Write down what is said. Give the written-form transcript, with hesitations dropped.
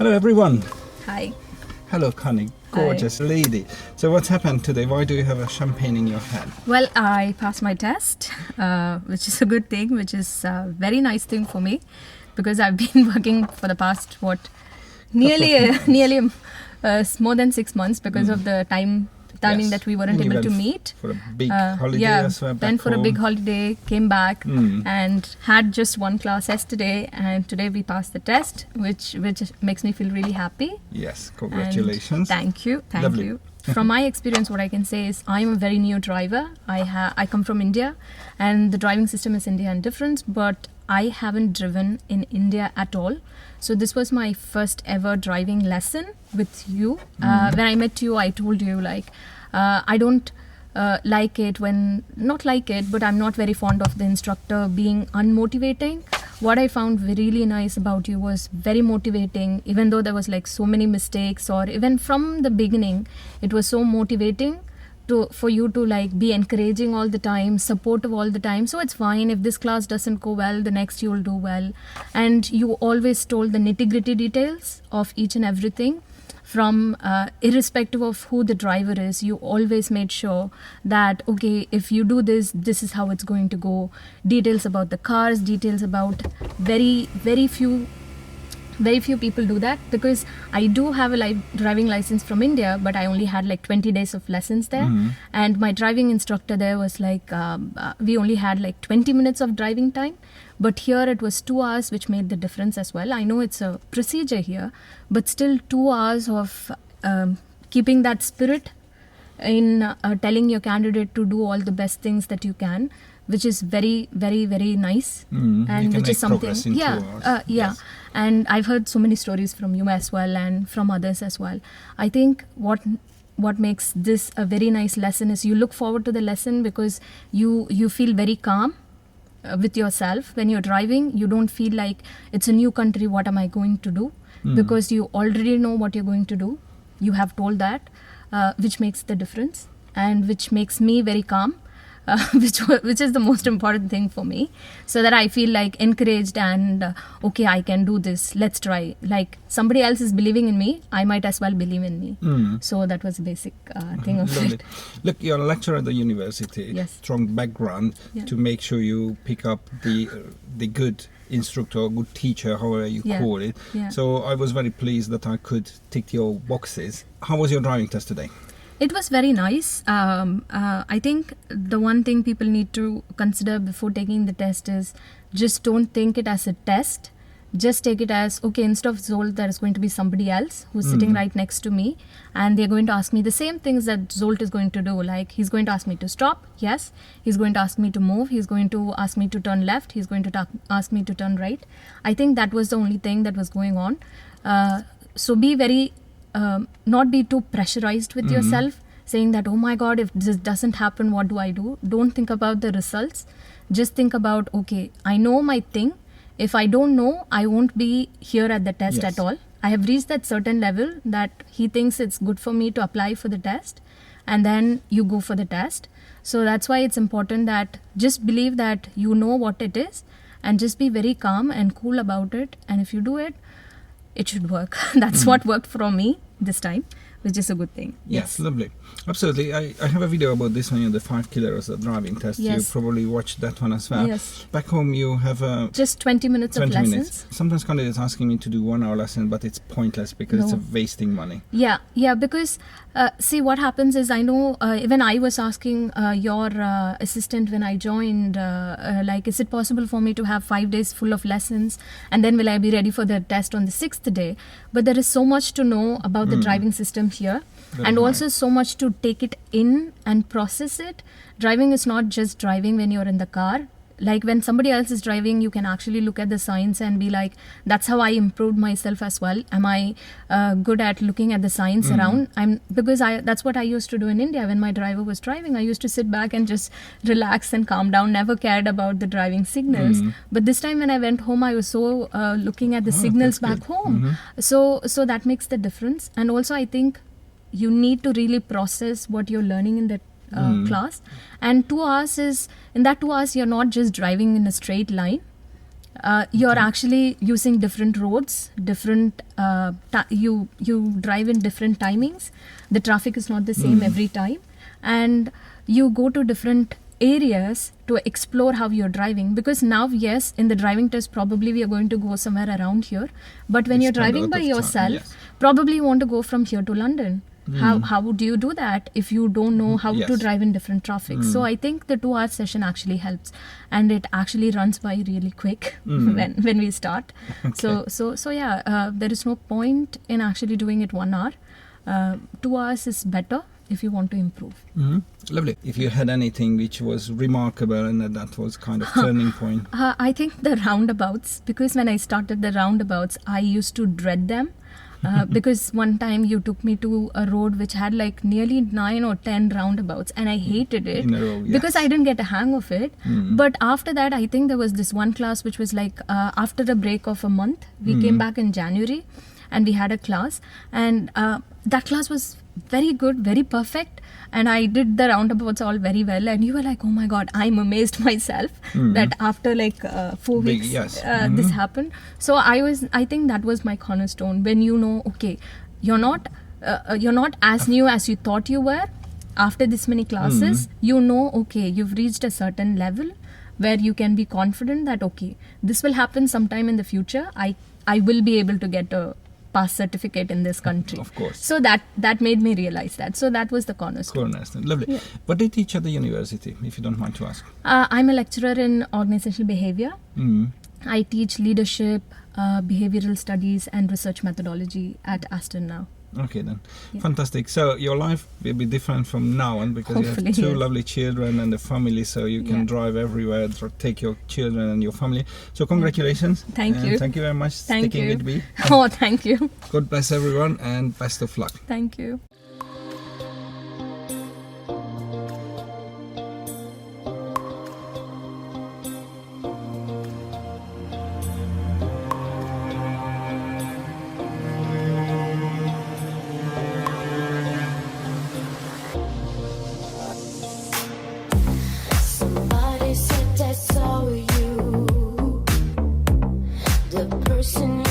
Hello everyone. Hi. Hello Connie, gorgeous lady. So what's happened today? Why do you have a champagne in your hand? Well, I passed my test, which is a good thing, which is a very nice thing for me, because I've been working for the past, nearly more than 6 months because of the timing that we weren't able to meet. For a big holiday as well. Then for a big holiday, came back and had just one class yesterday, and today we passed the test, which makes me feel really happy. Yes, congratulations. And thank you. Lovely. From my experience, what I can say is I'm a very new driver. I come from India, and the driving system is India and different, but I haven't driven in India at all. So this was my first ever driving lesson with you. When I met you, I told you I don't like it but I'm not very fond of the instructor being unmotivating. What I found really nice about you was very motivating, even though there was so many mistakes, or even from the beginning, it was so motivating for you to be encouraging all the time, supportive all the time. So it's fine if this class doesn't go well, the next you'll do well. And you always told the nitty-gritty details of each and everything. From irrespective of who the driver is, you always made sure that, okay, if you do this, this is how it's going to go. Details about the cars, details about very few people do that, because I do have a driving license from India, but I only had 20 days of lessons there. And my driving instructor there was we only had 20 minutes of driving time. But here it was 2 hours, which made the difference as well. I know it's a procedure here, but still 2 hours of keeping that spirit in telling your candidate to do all the best things that you can, which is very, very, very nice. And which is something, Yes. And I've heard so many stories from you as well, and from others as well. I think what makes this a very nice lesson is you look forward to the lesson because you feel very calm with yourself. When you're driving, you don't feel like it's a new country, what am I going to do? Because you already know what you're going to do. You have told that, which makes the difference, and which makes me very calm, which is the most important thing for me, so that I feel encouraged and okay, I can do this, let's try. Somebody else is believing in me, I might as well believe in me. So that was the basic thing of it. Look, you're a lecturer at the university. Yes. Strong background to make sure you pick up the good instructor, good teacher, however you call it. So I was very pleased that I could tick your boxes. How was your driving test today? It was very nice. I think the one thing people need to consider before taking the test is just don't think it as a test. Just take it as, okay, instead of Zsolt, there is going to be somebody else who's sitting right next to me, and they're going to ask me the same things that Zsolt is going to do. He's going to ask me to stop, yes. He's going to ask me to move. He's going to ask me to turn left. He's going to ask me to turn right. I think that was the only thing that was going on. So be very... not be too pressurized with yourself, saying that, oh my God, if this doesn't happen, what do I do? Don't think about the results. Just think about, okay, I know my thing. If I don't know, I won't be here at the test at all. I have reached that certain level that he thinks it's good for me to apply for the test, and then you go for the test. So that's why it's important that just believe that you know what it is, and just be very calm and cool about it. And if you do it, it should work. That's what worked for me this time, which is a good thing. Yes, lovely. Absolutely. I have a video about this one, the 5 kilometers driving test. Yes. You probably watched that one as well. Yes. Back home you have just 20 minutes of lessons. Sometimes candidates asking me to do 1 hour lesson, but it's pointless because it's wasting money. Yeah, because see what happens is, I know even I was asking your assistant when I joined, is it possible for me to have 5 days full of lessons, and then will I be ready for the test on the 6th day? But there is so much to know about the driving system here. And also so much to take it in and process it. Driving is not just driving when you're in the car. When somebody else is driving, you can actually look at the signs and be like, that's how I improved myself as well. Am I good at looking at the signs around? That's what I used to do in India. When my driver was driving, I used to sit back and just relax and calm down, never cared about the driving signals. But this time when I went home, I was so looking at the signals back home. So that makes the difference. And also I think you need to really process what you're learning in that class. And 2 hours in that 2 hours, you're not just driving in a straight line. You're actually using different roads, different you drive in different timings. The traffic is not the same every time, and you go to different areas to explore how you're driving. Because now, yes, in the driving test probably we are going to go somewhere around here, but when you're driving by yourself, probably you want to go from here to London. How would you do that if you don't know how to drive in different traffic? So I think the 2-hour session actually helps, and it actually runs by really quick when we start. Okay. So yeah, there is no point in actually doing it 1 hour. 2 hours is better if you want to improve. Lovely. If you had anything which was remarkable and that was kind of turning point. I think the roundabouts, because when I started the roundabouts, I used to dread them. Because one time you took me to a road which had like nearly 9 or 10 roundabouts, and I hated it in a row, because I didn't get a hang of it. But after that, I think there was this one class which was like after a break of a month, we came back in January and we had a class, and that class was very good, very perfect, and I did the roundabouts all very well, and you were like, oh my god, I'm amazed myself that after like 4 weeks this happened. So I think that was my cornerstone. When you know, okay, you're not as new as you thought you were. After this many classes, you know, okay, you've reached a certain level where you can be confident that okay, this will happen sometime in the future. I will be able to get a pass certificate in this country. Of course. So that made me realize that. So that was the cornerstone. Lovely. Yeah. What do you teach at the university, if you don't mind to ask? I'm a lecturer in organizational behavior. I teach leadership, behavioral studies and research methodology at Aston now. Okay then. Fantastic. So your life will be different from now on because hopefully, you have 2 lovely children and a family, so you can drive everywhere, take your children and your family. So congratulations. Thank you. Thank you very much for sticking with me. Oh, thank you. God bless everyone and best of luck. Thank you. Somebody said that's all you, the person